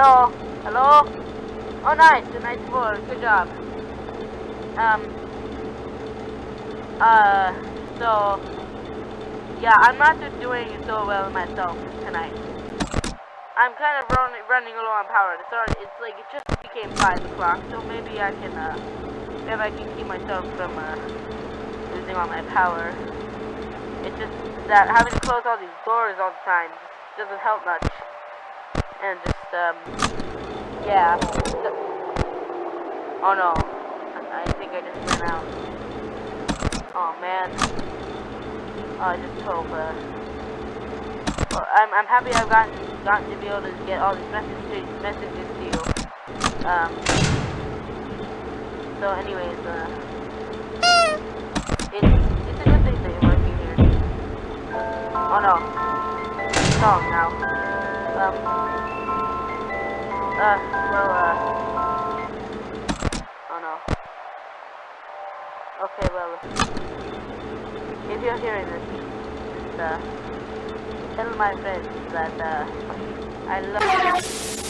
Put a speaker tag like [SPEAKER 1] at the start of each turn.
[SPEAKER 1] Hello? Hello? Oh, nice. A nice floor. Good job. So, yeah, I'm not doing so well myself tonight. I'm kind of running low on power. It's like, it just became 5 o'clock, so maybe I can keep myself from, losing all my power. It's just that having to close all these doors all the time doesn't help much. And just, yeah. Oh no. I think I just ran out. Oh man. Oh, I just hope, well, I'm happy I've gotten to be able to get all these messages to you. So anyways, it's a good thing that you're working here. Oh no. It's wrong now. Oh no. Okay, well, if you're hearing this, just, tell my friends that, I love you.